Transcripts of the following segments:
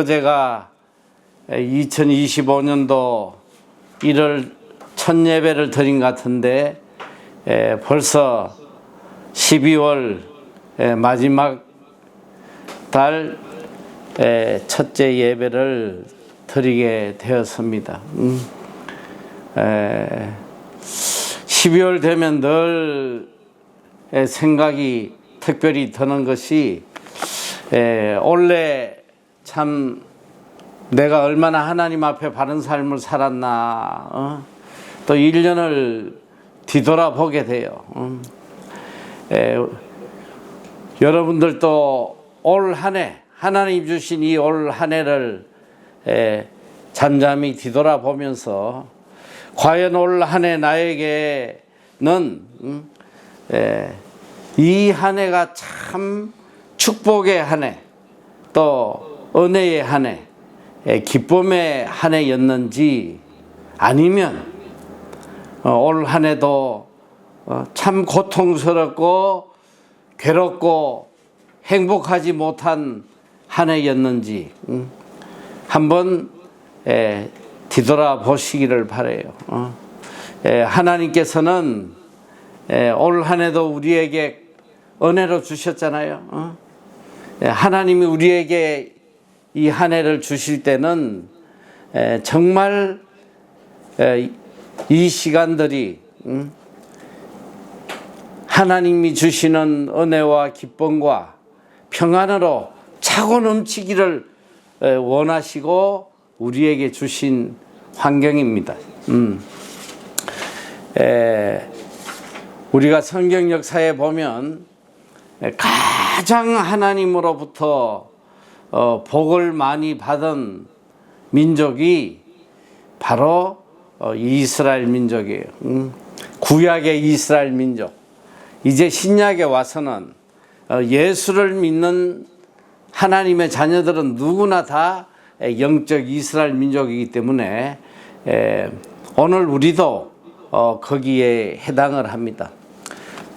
제가 2025년도 1월 첫 예배를 드린 것 같은데 벌써 12월 마지막 달 첫째 예배를 드리게 되었습니다. 12월 되면 늘 생각이 특별히 드는 것이 올해 참 내가 얼마나 하나님 앞에 바른 삶을 살았나 또 1년을 뒤돌아보게 돼요. 여러분들도 올 한 해 하나님 주신 이 올 한 해를 잠잠히 뒤돌아보면서 과연 올 한 해 나에게는 이 한 해가 참 축복의 한 해 또 은혜의 한 해, 기쁨의 한 해였는지 아니면 올 한 해도 참 고통스럽고 괴롭고 행복하지 못한 한 해였는지 한번 뒤돌아보시기를 바라요. 하나님께서는 올 한 해도 우리에게 은혜로 주셨잖아요. 하나님이 우리에게 이 한 해를 주실 때는 정말 이 시간들이 하나님이 주시는 은혜와 기쁨과 평안으로 차고 넘치기를 원하시고 우리에게 주신 환경입니다. 우리가 성경 역사에 보면 가장 하나님으로부터 복을 많이 받은 민족이 바로 이스라엘 민족이에요. 구약의 이스라엘 민족. 이제 신약에 와서는 예수를 믿는 하나님의 자녀들은 누구나 다 영적 이스라엘 민족이기 때문에 오늘 우리도 거기에 해당을 합니다.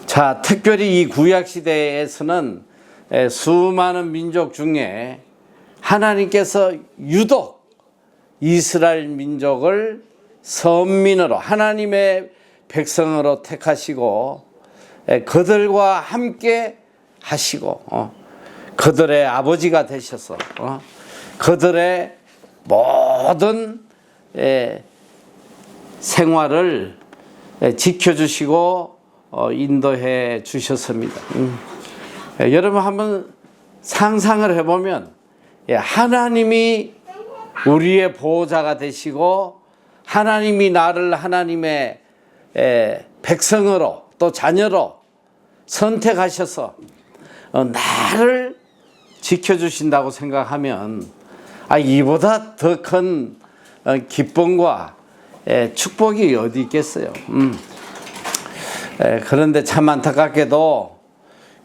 자, 특별히 이 구약 시대에서는 수많은 민족 중에 하나님께서 유독 이스라엘 민족을 선민으로 하나님의 백성으로 택하시고 그들과 함께 하시고 그들의 아버지가 되셔서 그들의 모든 생활을 지켜주시고 인도해 주셨습니다. 여러분 한번 상상을 해보면 하나님이 우리의 보호자가 되시고 하나님이 나를 하나님의 백성으로 또 자녀로 선택하셔서 나를 지켜주신다고 생각하면 이보다 더 큰 기쁨과 축복이 어디 있겠어요. 그런데 참 안타깝게도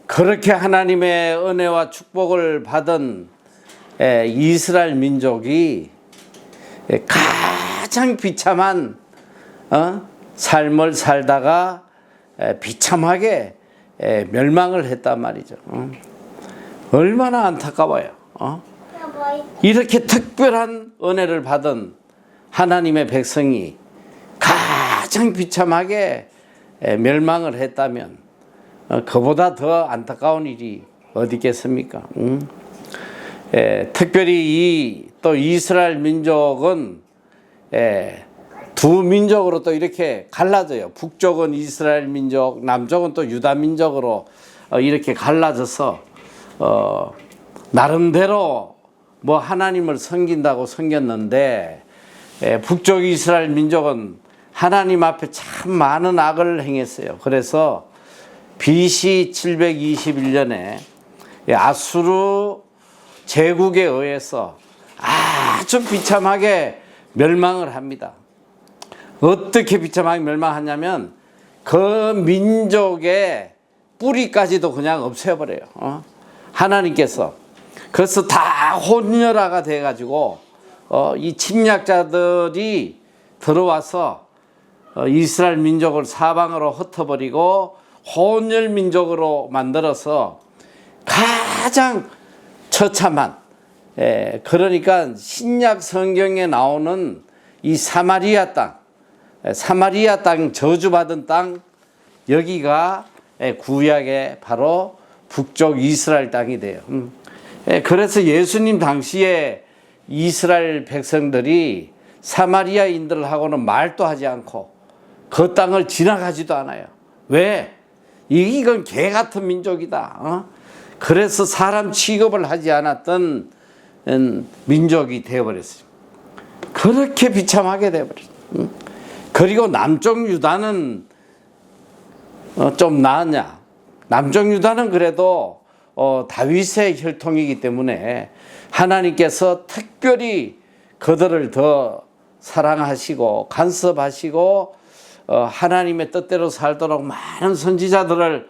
그렇게 하나님의 은혜와 축복을 받은 이스라엘 민족이 가장 비참한 삶을 살다가 비참하게 멸망을 했단 말이죠. 얼마나 안타까워요. 이렇게 특별한 은혜를 받은 하나님의 백성이 가장 비참하게 멸망을 했다면 그보다 더 안타까운 일이 어디 있겠습니까? 특별히 또 이스라엘 민족은 두 민족으로 또 이렇게 갈라져요. 북쪽은 이스라엘 민족, 남쪽은 또 유다 민족으로 이렇게 갈라져서 나름대로 뭐 하나님을 섬긴다고 섬겼는데 북쪽 이스라엘 민족은 하나님 앞에 참 많은 악을 행했어요. 그래서 BC 721년에 아수르 제국에 의해서 아주 비참하게 멸망을 합니다. 어떻게 비참하게 멸망하냐면 그 민족의 뿌리까지도 그냥 없애버려요. 하나님께서. 그래서 다 혼혈화가 돼가지고 이 침략자들이 들어와서 이스라엘 민족을 사방으로 흩어버리고 혼혈 민족으로 만들어서 가장 처참한 그러니까 신약 성경에 나오는 이 사마리아 땅 저주받은 땅, 여기가 구약의 바로 북쪽 이스라엘 땅이 돼요. 그래서 예수님 당시에 이스라엘 백성들이 사마리아인들하고는 말도 하지 않고 그 땅을 지나가지도 않아요. 왜? 이건 개 같은 민족이다. 그래서 사람 취급을 하지 않았던 민족이 되어버렸어요. 그렇게 비참하게 되어버렸어요. 그리고 남쪽 유다는 좀 나았냐? 남쪽 유다는 그래도 다윗의 혈통이기 때문에 하나님께서 특별히 그들을 더 사랑하시고 간섭하시고 하나님의 뜻대로 살도록 많은 선지자들을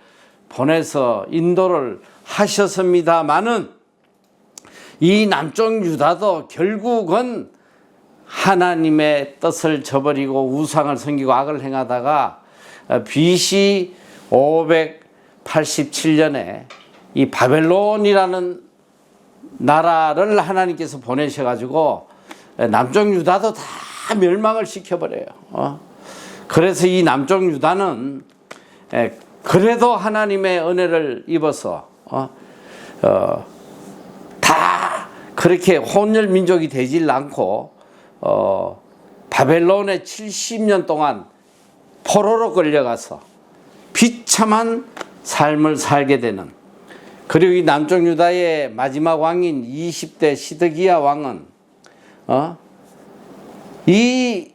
보내서 인도를 하셨습니다마는 이 남쪽 유다도 결국은 하나님의 뜻을 저버리고 우상을 섬기고 악을 행하다가 BC 587년에 이 바벨론이라는 나라를 하나님께서 보내셔가지고 남쪽 유다도 다 멸망을 시켜버려요. 그래서 이 남쪽 유다는 그래도 하나님의 은혜를 입어서 다 그렇게 혼혈 민족이 되질 않고 바벨론에 70년 동안 포로로 끌려가서 비참한 삶을 살게 되는, 그리고 이 남쪽 유다의 마지막 왕인 20대 시드기야 왕은 이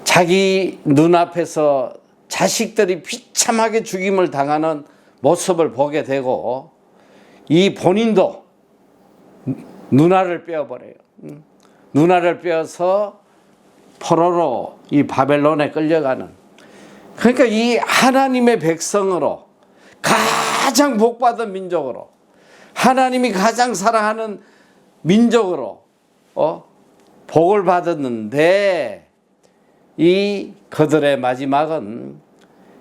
자기 눈앞에서 자식들이 비참하게 죽임을 당하는 모습을 보게 되고 이 본인도 누나를 빼어버려요. 누나를 빼어서 포로로 이 바벨론에 끌려가는, 그러니까 이 하나님의 백성으로 가장 복받은 민족으로, 하나님이 가장 사랑하는 민족으로 복을 받았는데 이 그들의 마지막은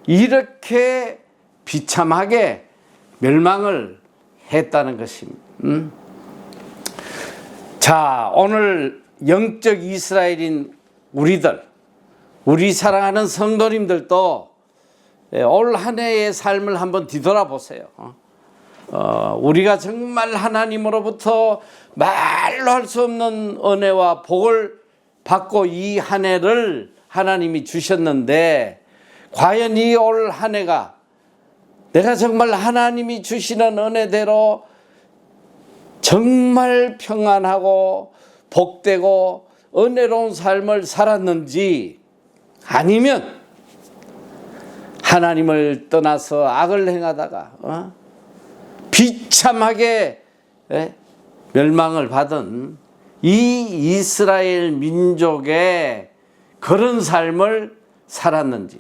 이렇게 비참하게 멸망을 했다는 것입니다. 자, 오늘 영적 이스라엘인 우리들, 우리 사랑하는 성도님들도 올 한 해의 삶을 한번 뒤돌아보세요. 우리가 정말 하나님으로부터 말로 할 수 없는 은혜와 복을 받고 이 한 해를 하나님이 주셨는데, 과연 이 올 한 해가 내가 정말 하나님이 주시는 은혜대로 정말 평안하고 복되고 은혜로운 삶을 살았는지, 아니면 하나님을 떠나서 악을 행하다가 비참하게 멸망을 받은 이 이스라엘 민족의 그런 삶을 살았는지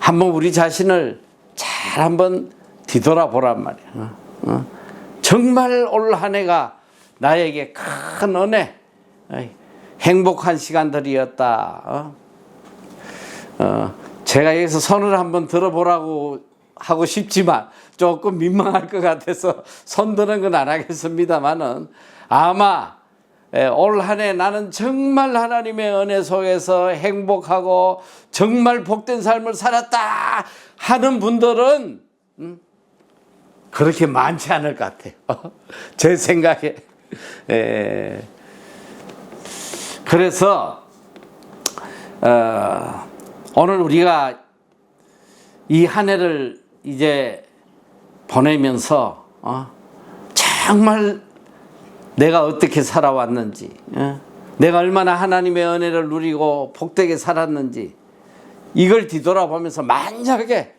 한번 우리 자신을 잘 한번 뒤돌아보란 말이야. 정말 올 한 해가 나에게 큰 은혜, 행복한 시간들이었다. 제가 여기서 손을 한번 들어보라고 하고 싶지만 조금 민망할 것 같아서 손 드는 건 안 하겠습니다만은, 아마 올 한 해 나는 정말 하나님의 은혜 속에서 행복하고 정말 복된 삶을 살았다 하는 분들은 그렇게 많지 않을 것 같아요. 제 생각에. 그래서 오늘 우리가 이 한 해를 이제 보내면서 정말 내가 어떻게 살아왔는지, 내가 얼마나 하나님의 은혜를 누리고 복되게 살았는지, 이걸 뒤돌아보면서 만약에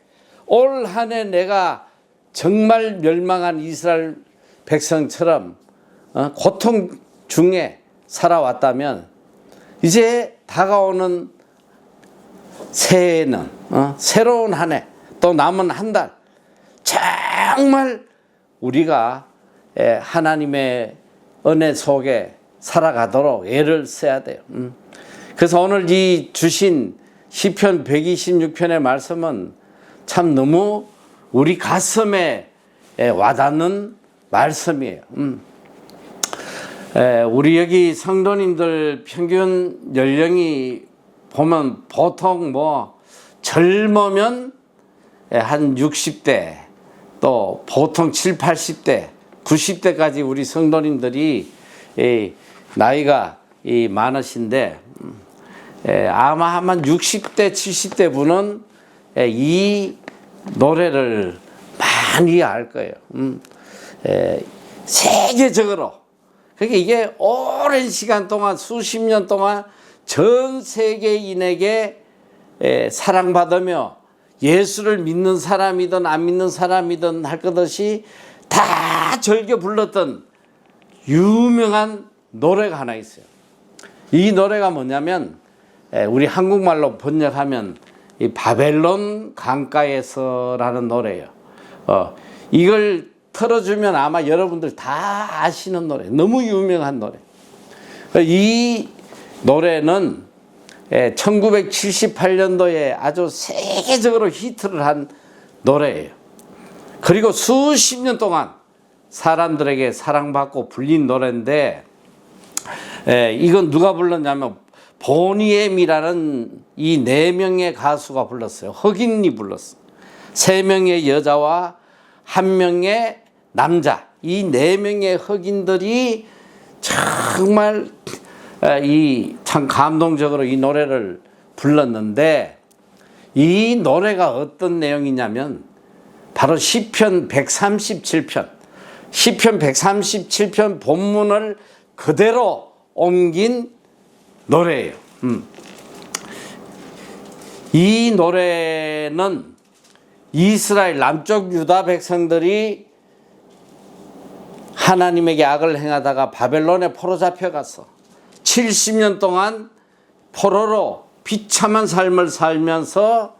올 한 해 내가 정말 멸망한 이스라엘 백성처럼 고통 중에 살아왔다면, 이제 다가오는 새해에는 새로운 한 해, 또 남은 한 달, 정말 우리가 하나님의 은혜 속에 살아가도록 애를 써야 돼요. 그래서 오늘 이 주신 시편 126편의 말씀은 참 너무 우리 가슴에 와닿는 말씀이에요. 우리 여기 성도님들 평균 연령이 보면 보통 뭐 젊으면 한 60대, 또 보통 7, 80대, 90대까지 우리 성도님들이 나이가 많으신데, 아마 한 60대, 70대 분은 이 노래를 많이 알 거예요. 세계적으로. 그러니까 이게 오랜 시간 동안, 수십 년 동안 전 세계인에게 사랑받으며 예수를 믿는 사람이든 안 믿는 사람이든 할 것 없이 다 즐겨 불렀던 유명한 노래가 하나 있어요. 이 노래가 뭐냐면 우리 한국말로 번역하면 이 바벨론 강가에서라는 노래예요. 이걸 틀어주면 아마 여러분들 다 아시는 노래, 너무 유명한 노래. 이 노래는 1978년도에 아주 세계적으로 히트를 한 노래예요. 그리고 수십 년 동안 사람들에게 사랑받고 불린 노래인데, 이건 누가 불렀냐면 보니엠이라는 이 4명의 가수가 불렀어요. 흑인이 불렀어요. 3명의 여자와 1명의 남자, 이 4명의 흑인들이 정말 참 감동적으로 이 노래를 불렀는데, 이 노래가 어떤 내용이냐면 바로 시편 137편, 시편 137편 본문을 그대로 옮긴 노래예요. 이 노래는 이스라엘 남쪽 유다 백성들이 하나님에게 악을 행하다가 바벨론에 포로 잡혀가서 70년 동안 포로로 비참한 삶을 살면서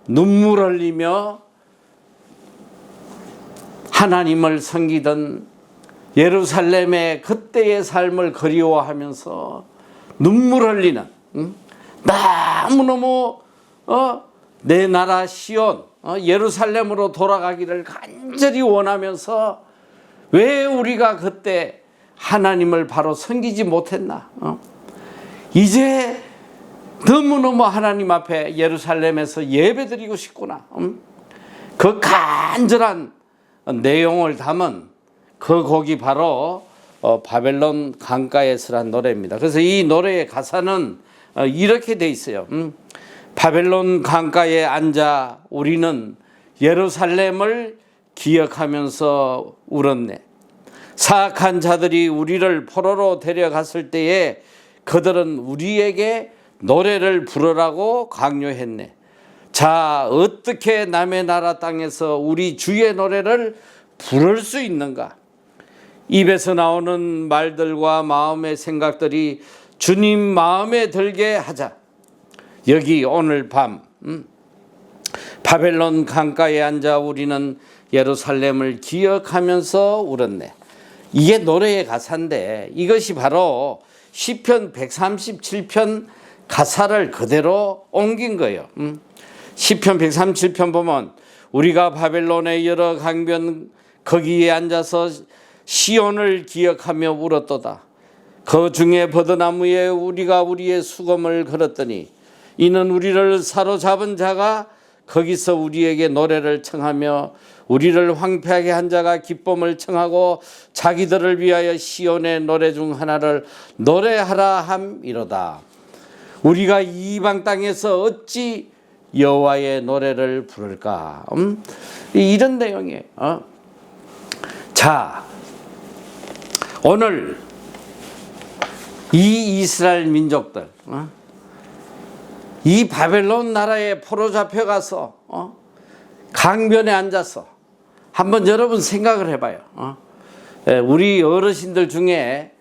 눈물 흘리며 하나님을 섬기던 예루살렘의 그때의 삶을 그리워하면서 눈물 흘리는, 너무너무 내 나라 시온 예루살렘으로 돌아가기를 간절히 원하면서 왜 우리가 그때 하나님을 바로 섬기지 못했나? 이제 너무너무 하나님 앞에 예루살렘에서 예배드리고 싶구나. 그 간절한 내용을 담은 그 곡이 바로 바벨론 강가에서란 노래입니다. 그래서 이 노래의 가사는 이렇게 돼 있어요. 바벨론 강가에 앉아 우리는 예루살렘을 기억하면서 울었네. 사악한 자들이 우리를 포로로 데려갔을 때에 그들은 우리에게 노래를 부르라고 강요했네. 자, 어떻게 남의 나라 땅에서 우리 주의 노래를 부를 수 있는가? 입에서 나오는 말들과 마음의 생각들이 주님 마음에 들게 하자. 여기 오늘 밤 바벨론 강가에 앉아 우리는 예루살렘을 기억하면서 울었네. 이게 노래의 가사인데, 이것이 바로 시편 137편 가사를 그대로 옮긴 거예요. 시편 137편 보면 우리가 바벨론의 여러 강변 거기에 앉아서 시온을 기억하며 울었도다. 그 중에 버드나무에 우리가 우리의 수금을 걸었더니 이는 우리를 사로잡은 자가 거기서 우리에게 노래를 청하며 우리를 황폐하게 한 자가 기쁨을 청하고 자기들을 위하여 시온의 노래 중 하나를 노래하라 함이로다. 우리가 이방 땅에서 어찌 여호와의 노래를 부를까? 이런 내용이에요. 자, 오늘 이 이스라엘 민족들, 이 바벨론 나라에 포로 잡혀가서 강변에 앉아서 한번 여러분 생각을 해봐요. 우리 어르신들 중에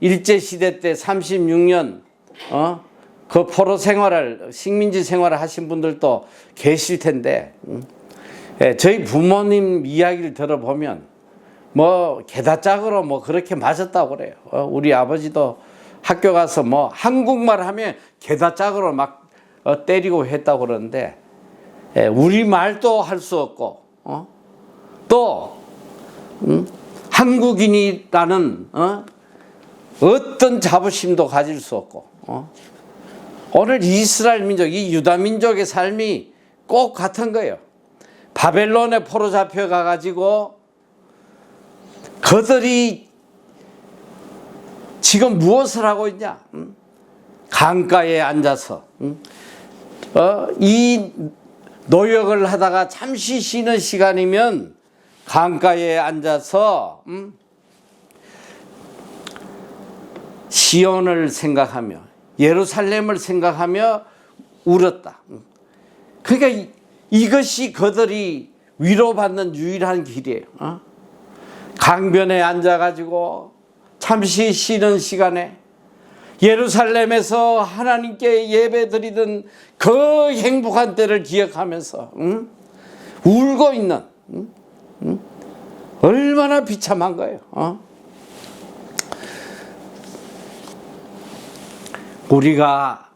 일제시대 때 36년 그 포로 생활을, 식민지 생활을 하신 분들도 계실 텐데, 저희 부모님 이야기를 들어보면 뭐 게다짝으로 뭐 그렇게 맞았다고 그래요. 우리 아버지도 학교 가서 뭐 한국말 하면 게다짝으로 막 때리고 했다고 그러는데, 우리 말도 할 수 없고 또 한국인이라는 어떤 자부심도 가질 수 없고 오늘 이스라엘 민족, 이 유다 민족의 삶이 꼭 같은 거예요. 바벨론에 포로 잡혀가 가지고 그들이 지금 무엇을 하고 있냐? 강가에 앉아서 이 노역을 하다가 잠시 쉬는 시간이면 강가에 앉아서 시온을 생각하며 예루살렘을 생각하며 울었다. 그러니까 이것이 그들이 위로받는 유일한 길이에요. 강변에 앉아가지고 잠시 쉬는 시간에 예루살렘에서 하나님께 예배드리던 그 행복한 때를 기억하면서 울고 있는 얼마나 비참한 거예요. 우리가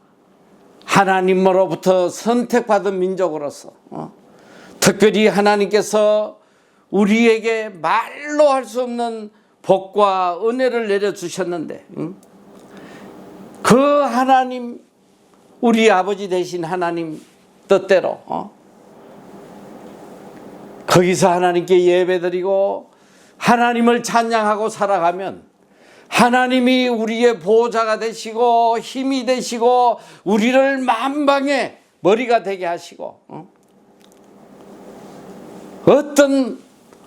하나님으로부터 선택받은 민족으로서 특별히 하나님께서 우리에게 말로 할 수 없는 복과 은혜를 내려주셨는데 그 하나님, 우리 아버지 되신 하나님 뜻대로 거기서 하나님께 예배드리고 하나님을 찬양하고 살아가면 하나님이 우리의 보호자가 되시고 힘이 되시고 우리를 만방의 머리가 되게 하시고 어떤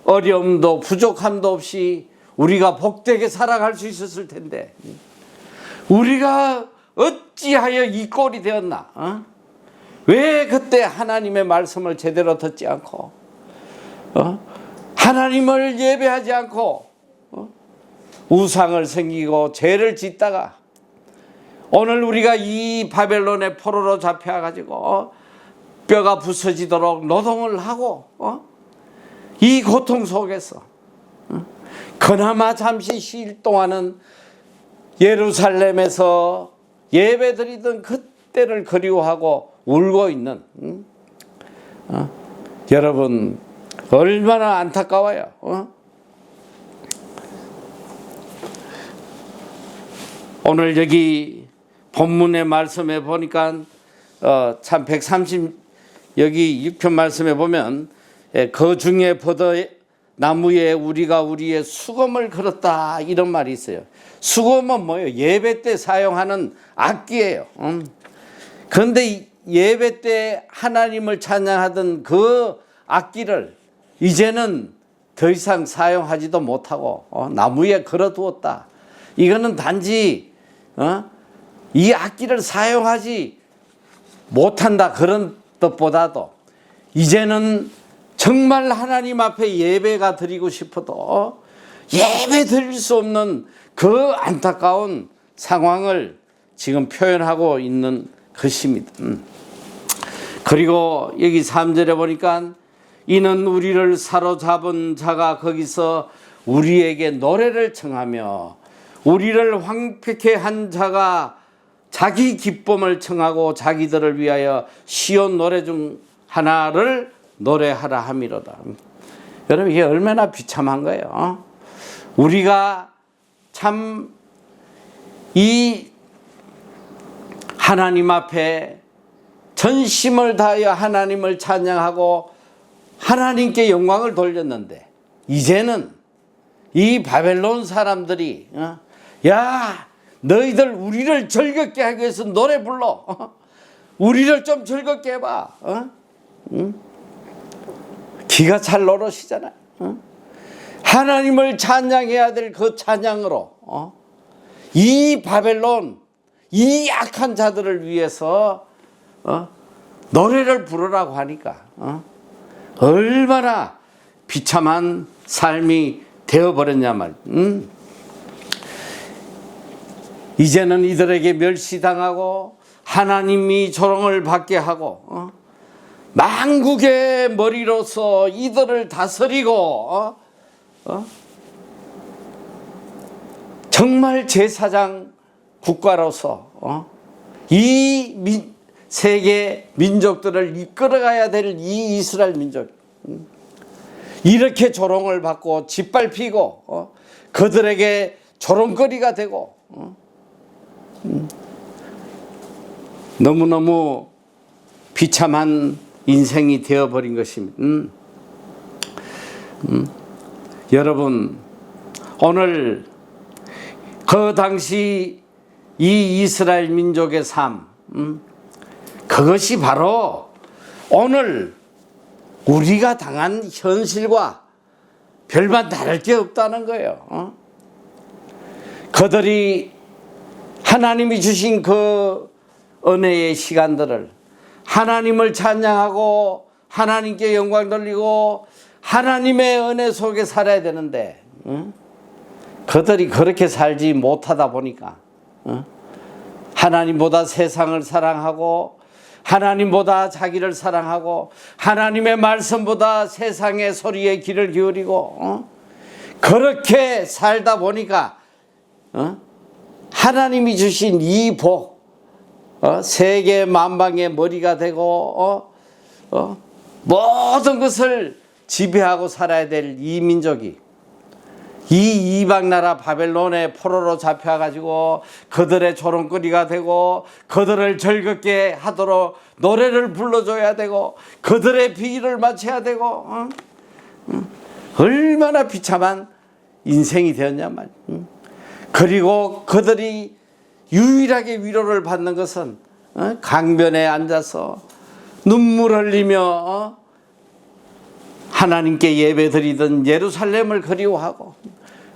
어려움도 부족함도 없이 우리가 복되게 살아갈 수 있었을 텐데 우리가 어찌하여 이 꼴이 되었나? 왜 그때 하나님의 말씀을 제대로 듣지 않고 하나님을 예배하지 않고 우상을 섬기고 죄를 짓다가 오늘 우리가 이 바벨론의 포로로 잡혀가지고 뼈가 부서지도록 노동을 하고 이 고통 속에서 그나마 잠시 쉴 동안은 예루살렘에서 예배드리던 그때를 그리워하고 울고 있는 여러분 얼마나 안타까워요. 오늘 여기 본문의 말씀에 보니까 참 130 여기 6편 말씀에 보면 그 중에 버더 나무에 우리가 우리의 수금을 걸었다 이런 말이 있어요. 수금은 뭐예요? 예배 때 사용하는 악기예요. 그런데 예배 때 하나님을 찬양하던 그 악기를 이제는 더 이상 사용하지도 못하고 나무에 걸어두었다. 이거는 단지 이 악기를 사용하지 못한다 그런 뜻보다도 이제는 정말 하나님 앞에 예배가 드리고 싶어도 예배 드릴 수 없는 그 안타까운 상황을 지금 표현하고 있는 것입니다. 그리고 여기 3절에 보니까 이는 우리를 사로잡은 자가 거기서 우리에게 노래를 청하며 우리를 황폐케 한 자가 자기 기쁨을 청하고 자기들을 위하여 시온 노래 중 하나를 노래하라 함이로다. 여러분 이게 얼마나 비참한 거예요. 우리가 참 이 하나님 앞에 전심을 다하여 하나님을 찬양하고 하나님께 영광을 돌렸는데 이제는 이 바벨론 사람들이 야 너희들 우리를 즐겁게 하기 위해서 노래 불러. 우리를 좀 즐겁게 해봐. 기가 찰 노릇이잖아요. 하나님을 찬양해야 될 그 찬양으로 이 바벨론 이 악한 자들을 위해서 노래를 부르라고 하니까 얼마나 비참한 삶이 되어버렸냐 말. 이제는 이들에게 멸시당하고 하나님이 조롱을 받게 하고 만국의 머리로서 이들을 다스리고 정말 제사장 국가로서 이 세계 민족들을 이끌어가야 될 이 이스라엘 민족 이렇게 조롱을 받고 짓밟히고 그들에게 조롱거리가 되고 너무너무 비참한 인생이 되어버린 것입니다. 여러분, 오늘 그 당시 이 이스라엘 민족의 삶, 그것이 바로 오늘 우리가 당한 현실과 별반 다를 게 없다는 거예요. 그들이 하나님이 주신 그 은혜의 시간들을 하나님을 찬양하고 하나님께 영광 돌리고 하나님의 은혜 속에 살아야 되는데 그들이 그렇게 살지 못하다 보니까 하나님보다 세상을 사랑하고 하나님보다 자기를 사랑하고 하나님의 말씀보다 세상의 소리에 귀를 기울이고 그렇게 살다 보니까 하나님이 주신 이 복, 세계 만방의 머리가 되고 모든 것을 지배하고 살아야 될 이 민족이 이 이방 나라 바벨론의 포로로 잡혀가지고 그들의 조롱거리가 되고 그들을 즐겁게 하도록 노래를 불러줘야 되고 그들의 비위를 맞춰야 되고 얼마나 비참한 인생이 되었냐 말이야. 그리고 그들이 유일하게 위로를 받는 것은 강변에 앉아서 눈물 흘리며 하나님께 예배 드리던 예루살렘을 그리워하고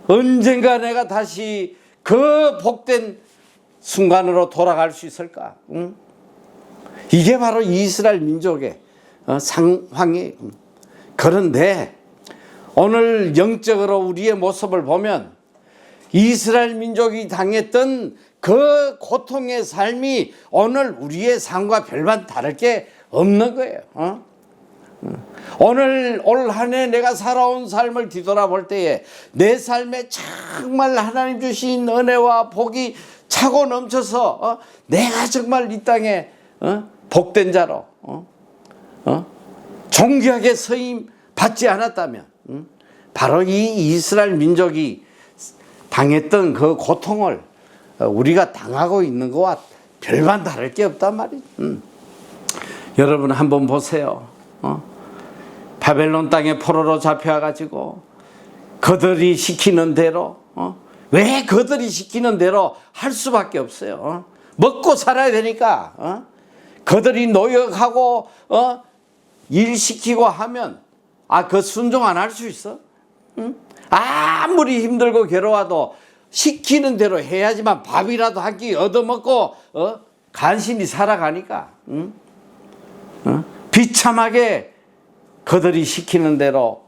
언젠가 내가 다시 그 복된 순간으로 돌아갈 수 있을까? 이게 바로 이스라엘 민족의 상황이에요. 그런데 오늘 영적으로 우리의 모습을 보면 이스라엘 민족이 당했던 그 고통의 삶이 오늘 우리의 삶과 별반 다를 게 없는 거예요. 오늘 올 한 해 내가 살아온 삶을 뒤돌아볼 때에 내 삶에 정말 하나님 주신 은혜와 복이 차고 넘쳐서 내가 정말 이 땅에 복된 자로 존귀하게 서임 받지 않았다면 바로 이 이스라엘 민족이 당했던 그 고통을 우리가 당하고 있는 것과 별반 다를 게 없단 말이에요. 여러분 한번 보세요. 바벨론 땅에 포로로 잡혀가지고 그들이 시키는 대로 왜 그들이 시키는 대로 할 수밖에 없어요. 먹고 살아야 되니까 그들이 노역하고 일 시키고 하면 그 순종 안 할 수 있어? 아무리 힘들고 괴로워도 시키는 대로 해야지만 밥이라도 한 끼 얻어먹고 간신히 살아가니까 비참하게 그들이 시키는 대로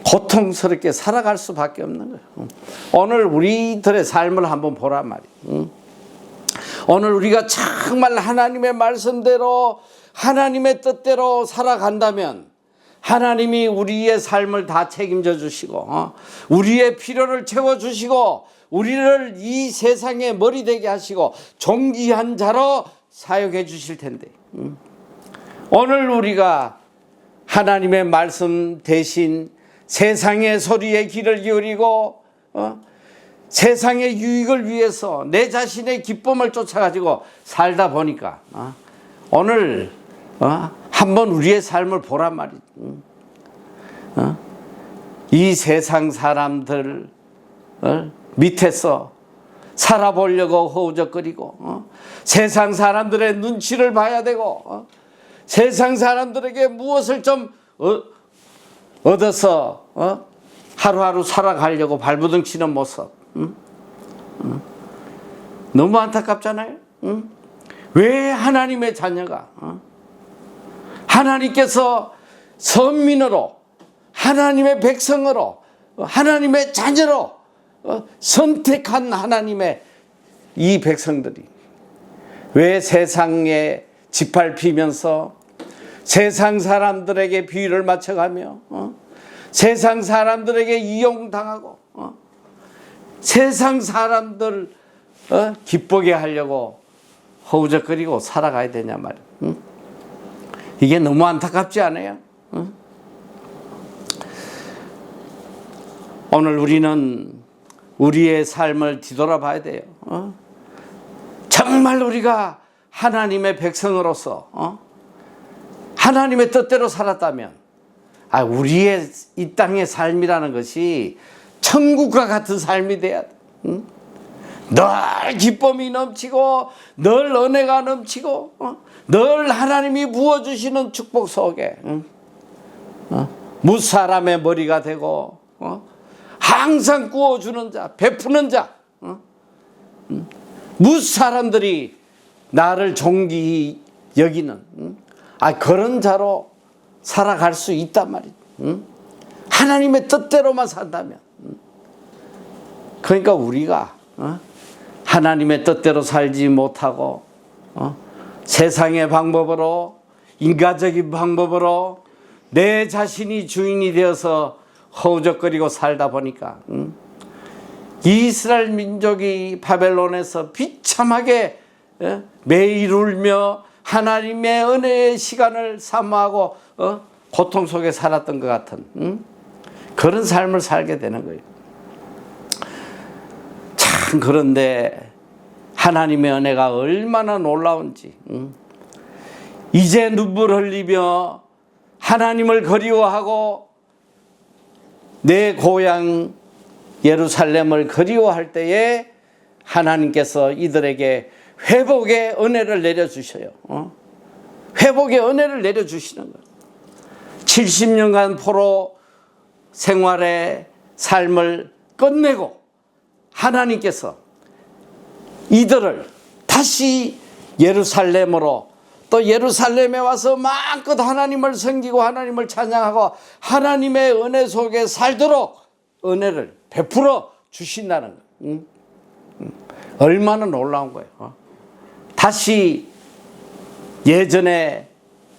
고통스럽게 살아갈 수밖에 없는 거예요. 오늘 우리들의 삶을 한번 보란 말이에요. 오늘 우리가 정말 하나님의 말씀대로 하나님의 뜻대로 살아간다면 하나님이 우리의 삶을 다 책임져 주시고 우리의 필요를 채워주시고 우리를 이 세상의 머리 되게 하시고 존귀한 자로 사용해 주실 텐데 오늘 우리가 하나님의 말씀 대신 세상의 소리에 귀를 기울이고 세상의 유익을 위해서 내 자신의 기쁨을 쫓아가지고 살다 보니까 오늘 한번 우리의 삶을 보란 말이지. 이 세상 사람들 밑에서 살아보려고 허우적거리고 세상 사람들의 눈치를 봐야 되고 세상 사람들에게 무엇을 좀 얻어서 하루하루 살아가려고 발부둥치는 모습 너무 안타깝잖아요. 왜 하나님의 자녀가 하나님께서 선민으로 하나님의 백성으로 하나님의 자녀로 선택한 하나님의 이 백성들이 왜 세상에 짓밟히면서 세상 사람들에게 비위를 맞춰가며 세상 사람들에게 이용당하고 세상 사람들 기쁘게 하려고 허우적거리고 살아가야 되냐 말이야. 이게 너무 안타깝지 않아요? 오늘 우리는 우리의 삶을 뒤돌아봐야 돼요. 정말 우리가 하나님의 백성으로서 하나님의 뜻대로 살았다면 우리의 이 땅의 삶이라는 것이 천국과 같은 삶이 돼야 돼. 늘 기쁨이 넘치고 늘 은혜가 넘치고 늘 하나님이 부어주시는 축복 속에 무사람의 머리가 되고 항상 구워주는 자, 베푸는 자, 무사람들이 나를 존귀히 여기는 그런 자로 살아갈 수 있단 말이죠. 하나님의 뜻대로만 산다면. 그러니까 우리가 하나님의 뜻대로 살지 못하고 세상의 방법으로, 인간적인 방법으로 내 자신이 주인이 되어서 허우적거리고 살다 보니까 이스라엘 민족이 바벨론에서 비참하게 매일 울며 하나님의 은혜의 시간을 사모하고 고통 속에 살았던 것 같은 그런 삶을 살게 되는 거예요. 참 그런데 하나님의 은혜가 얼마나 놀라운지 이제 눈물 흘리며 하나님을 그리워하고 내 고향 예루살렘을 그리워할 때에 하나님께서 이들에게 회복의 은혜를 내려주셔요. 회복의 은혜를 내려주시는 거예요. 70년간 포로 생활의 삶을 끝내고 하나님께서 이들을 다시 예루살렘으로, 또 예루살렘에 와서 마음껏 하나님을 섬기고 하나님을 찬양하고 하나님의 은혜 속에 살도록 은혜를 베풀어 주신다는 거예요. 얼마나 놀라운 거예요. 다시 예전에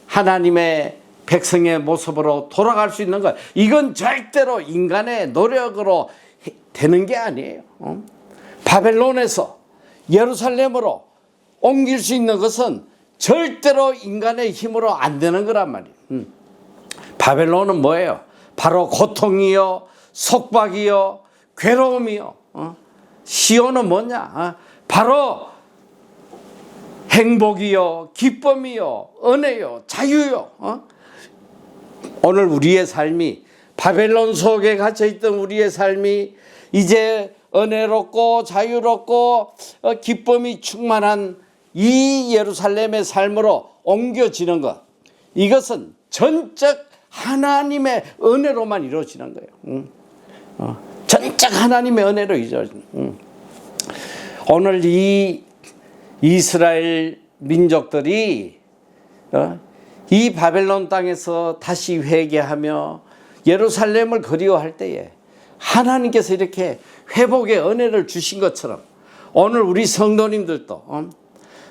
하나님의 백성의 모습으로 돌아갈 수 있는 거예요. 이건 절대로 인간의 노력으로 되는 게 아니에요. 바벨론에서 예루살렘으로 옮길 수 있는 것은 절대로 인간의 힘으로 안 되는 거란 말이에요. 바벨론은 뭐예요? 바로 고통이요, 속박이요, 괴로움이요. 시온은 뭐냐? 바로 행복이요, 기쁨이요, 은혜요, 자유요. 오늘 우리의 삶이, 바벨론 속에 갇혀있던 우리의 삶이 이제 은혜롭고 자유롭고 기쁨이 충만한 이 예루살렘의 삶으로 옮겨지는 것, 이것은 전적 하나님의 은혜로만 이루어지는 거예요. 전적 하나님의 은혜로 이루어지는 거예요. 오늘 이 이스라엘 민족들이 이 바벨론 땅에서 다시 회개하며 예루살렘을 그리워할 때에 하나님께서 이렇게 회복의 은혜를 주신 것처럼 오늘 우리 성도님들도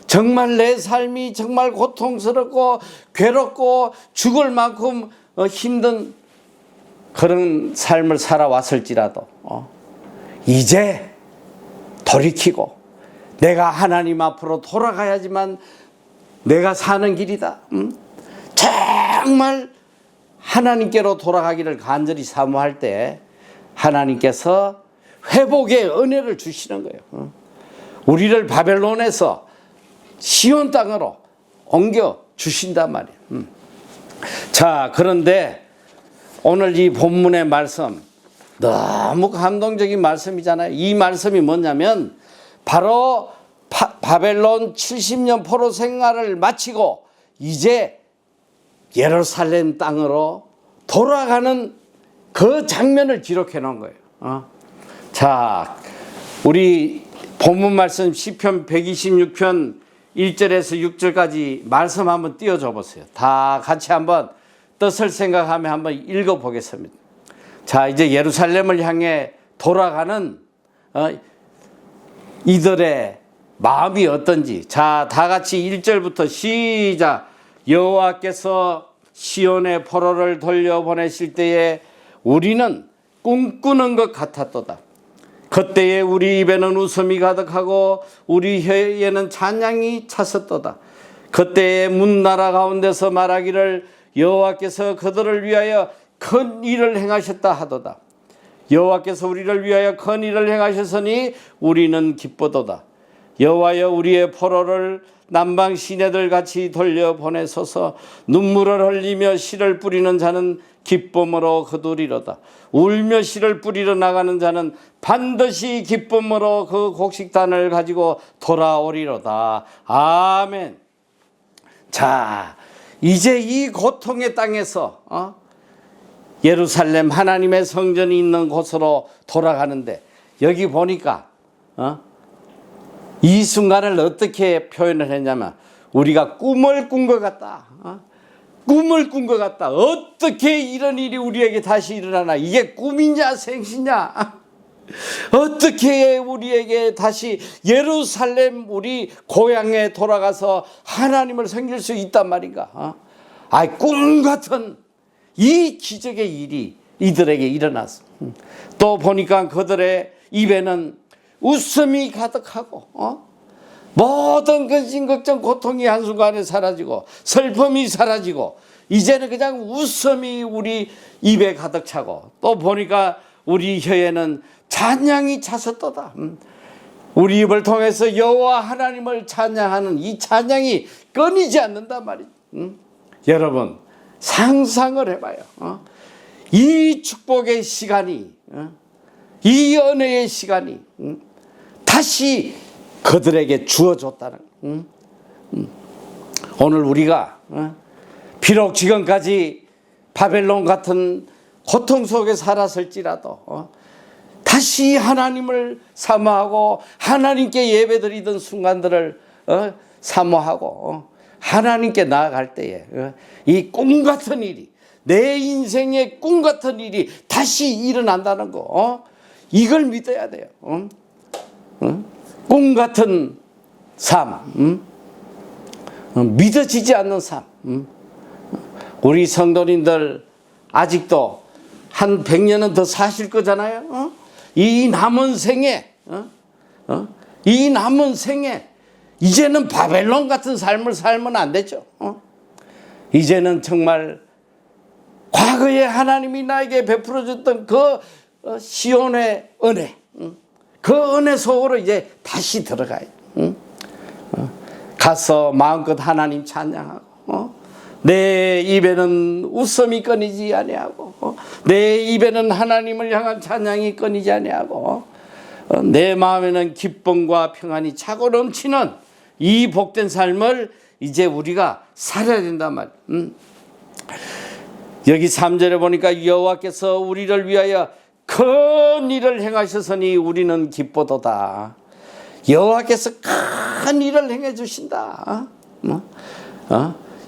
정말 내 삶이 정말 고통스럽고 괴롭고 죽을 만큼 힘든 그런 삶을 살아왔을지라도 이제 돌이키고 내가 하나님 앞으로 돌아가야지만 내가 사는 길이다. 정말 하나님께로 돌아가기를 간절히 사모할 때 하나님께서 회복의 은혜를 주시는 거예요. 우리를 바벨론에서 시온 땅으로 옮겨 주신단 말이에요. 자, 그런데 오늘 이 본문의 말씀 너무 감동적인 말씀이잖아요. 이 말씀이 뭐냐면 바로 바벨론 70년 포로 생활을 마치고 이제 예루살렘 땅으로 돌아가는 그 장면을 기록해 놓은 거예요. 자, 우리 본문 말씀 시편 126편 1절에서 6절까지 말씀 한번 띄워줘 보세요. 다 같이 한번 뜻을 생각하며 한번 읽어 보겠습니다. 자, 이제 예루살렘을 향해 돌아가는 이들의 마음이 어떤지, 자, 다 같이 1절부터 시작. 여호와께서 시온의 포로를 돌려보내실 때에 우리는 꿈꾸는 것 같았도다. 그때에 우리 입에는 웃음이 가득하고 우리 혀에는 찬양이 찼었도다. 그때에 문나라 가운데서 말하기를 여호와께서 그들을 위하여 큰 일을 행하셨다 하도다. 여호와께서 우리를 위하여 큰 일을 행하셨으니 우리는 기쁘도다. 여호와여 우리의 포로를 남방 시내들 같이 돌려보내소서. 눈물을 흘리며 씨를 뿌리는 자는 기쁨으로 거두리로다. 울며 씨를 뿌리러 나가는 자는 반드시 기쁨으로 그 곡식단을 가지고 돌아오리로다. 아멘. 자, 이제 이 고통의 땅에서 예루살렘 하나님의 성전이 있는 곳으로 돌아가는데, 여기 보니까 이 순간을 어떻게 표현을 했냐면, 우리가 꿈을 꾼 것 같다. 꿈을 꾼 것 같다. 어떻게 이런 일이 우리에게 다시 일어나나? 이게 꿈이냐 생시냐? 어떻게 우리에게 다시 예루살렘 우리 고향에 돌아가서 하나님을 섬길 수 있단 말인가? 꿈 같은 이 기적의 일이 이들에게 일어났어. 또 보니까 그들의 입에는 웃음이 가득하고 모든 근심 걱정 고통이 한순간에 사라지고 슬픔이 사라지고 이제는 그냥 웃음이 우리 입에 가득 차고, 또 보니까 우리 혀에는 찬양이 차섰도다. 우리 입을 통해서 여호와 하나님을 찬양하는 이 찬양이 끊이지 않는단 말이죠. 여러분 상상을 해봐요. 이 축복의 시간이, 이 은혜의 시간이 다시 그들에게 주어졌다는. 오늘 우리가 비록 지금까지 바벨론 같은 고통 속에 살았을지라도 다시 하나님을 사모하고 하나님께 예배드리던 순간들을 사모하고 하나님께 나아갈 때에 이 꿈 같은 일이, 내 인생의 꿈 같은 일이 다시 일어난다는 거, 이걸 믿어야 돼요. 꿈 같은 삶, 믿어지지 않는 삶. 우리 성도님들 아직도 한 100년은 더 사실 거잖아요. 이 남은 생에, 이 남은 생에 이제는 바벨론 같은 삶을 살면 안 되죠. 이제는 정말 과거에 하나님이 나에게 베풀어 줬던 그 시온의 은혜, 그 은혜 속으로 이제 다시 들어가요. 가서 마음껏 하나님 찬양하고, 내 입에는 웃음이 끊이지 아니하고, 내 입에는 하나님을 향한 찬양이 끊이지 아니하고, 내 마음에는 기쁨과 평안이 차고 넘치는 이 복된 삶을 이제 우리가 살아야 된단 말이에요. 여기 3절에 보니까 여호와께서 우리를 위하여 큰 일을 행하셨으니 우리는 기쁘도다. 여호와께서 큰 일을 행해 주신다.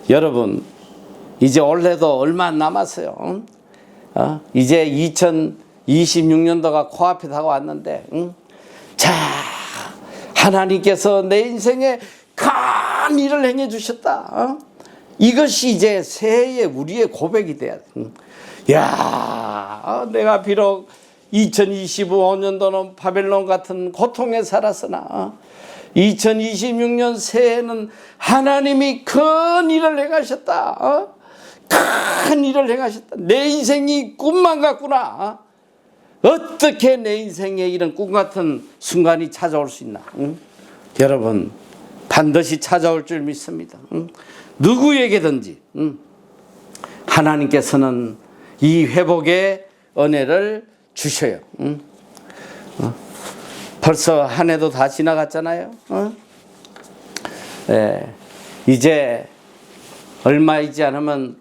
여러분 이제 올해도 얼마 안 남았어요. 이제 2026년도가 코앞에 다가왔는데, 자, 하나님께서 내 인생에 큰 일을 행해 주셨다. 이것이 이제 새해의 우리의 고백이 돼야 돼. 야, 내가 비록 2025년도는 바벨론 같은 고통에 살았으나 2026년 새해에는 하나님이 큰 일을 행하셨다. 큰 일을 행하셨다. 내 인생이 꿈만 같구나. 어떻게 내 인생에 이런 꿈 같은 순간이 찾아올 수 있나? 여러분 반드시 찾아올 줄 믿습니다. 누구에게든지 하나님께서는 이 회복의 은혜를 주셔요. 벌써 한 해도 다 지나갔잖아요. 이제 얼마 있지 않으면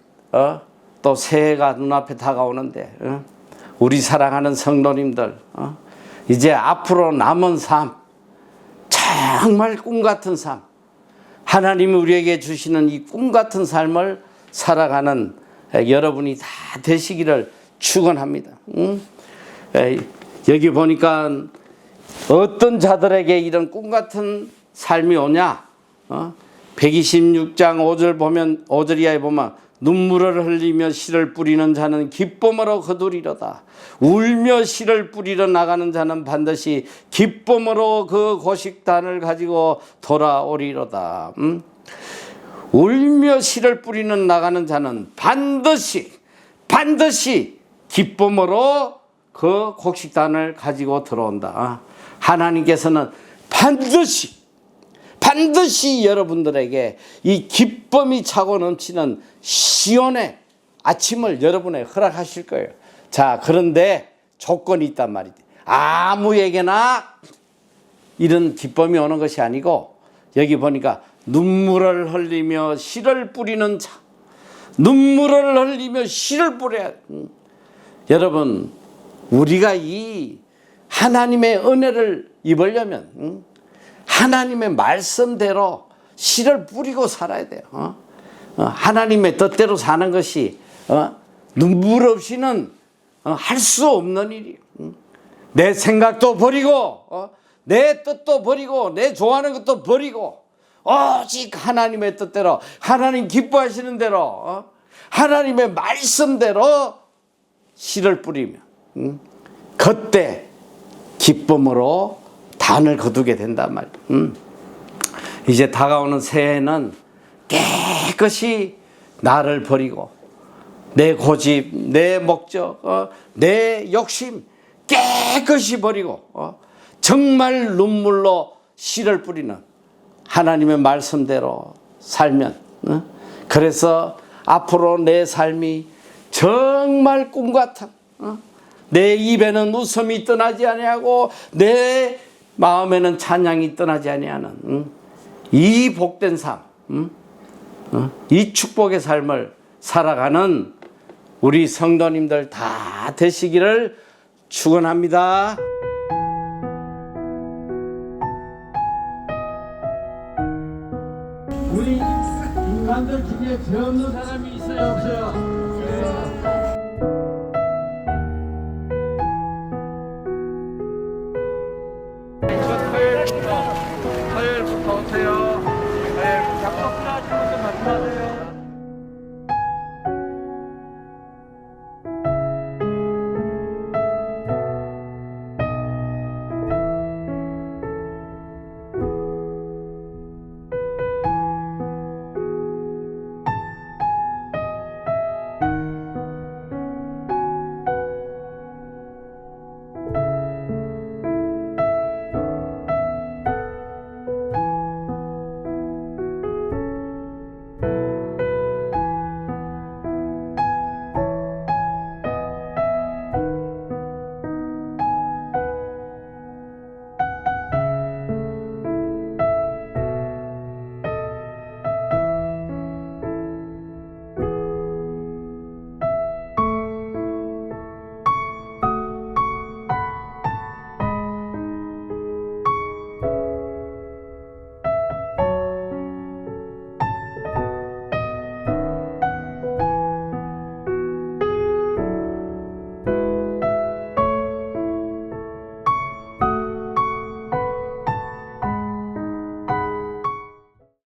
또 새해가 눈앞에 다가오는데, 우리 사랑하는 성도님들, 이제 앞으로 남은 삶, 정말 꿈 같은 삶, 하나님이 우리에게 주시는 이 꿈 같은 삶을 살아가는 여러분이 다 되시기를 축원합니다. 여기 보니까 어떤 자들에게 이런 꿈 같은 삶이 오냐? 126장 5절 보면, 5절 이하에 보면, 눈물을 흘리며 씨를 뿌리는 자는 기쁨으로 거두리로다. 울며 씨를 뿌리러 나가는 자는 반드시 기쁨으로 그 곡식단을 가지고 돌아오리로다. 울며 씨를 뿌리는 나가는 자는 반드시 기쁨으로 그 곡식단을 가지고 들어온다. 하나님께서는 반드시 여러분들에게 이 기쁨이 차고 넘치는 시온의 아침을 여러분에 허락하실 거예요. 자, 그런데 조건이 있단 말이지. 아무에게나 이런 기쁨이 오는 것이 아니고, 여기 보니까 눈물을 흘리며 씨를 뿌리는 자, 눈물을 흘리며 씨를 뿌려야 돼. 여러분, 우리가 이 하나님의 은혜를 입으려면 하나님의 말씀대로 씨를 뿌리고 살아야 돼요. 하나님의 뜻대로 사는 것이 눈물 없이는 할 수 없는 일이에요. 내 생각도 버리고 내 뜻도 버리고 내 좋아하는 것도 버리고 오직 하나님의 뜻대로, 하나님 기뻐하시는 대로, 하나님의 말씀대로 씨를 뿌리면 그때 기쁨으로 단을 거두게 된단 말이에요. 이제 다가오는 새해는 깨끗이 나를 버리고 내 고집, 내 목적, 내 욕심 깨끗이 버리고 정말 눈물로 씨를 뿌리는 하나님의 말씀대로 살면, 그래서 앞으로 내 삶이 정말 꿈 같아. 내 입에는 웃음이 떠나지 아니하고 내 마음에는 찬양이 떠나지 아니하는 이 복된 삶, 이 축복의 삶을 살아가는 우리 성도님들 다 되시기를 축원합니다. 우리 인간들 중에 죄 없는 사람이 있어요, 없어요?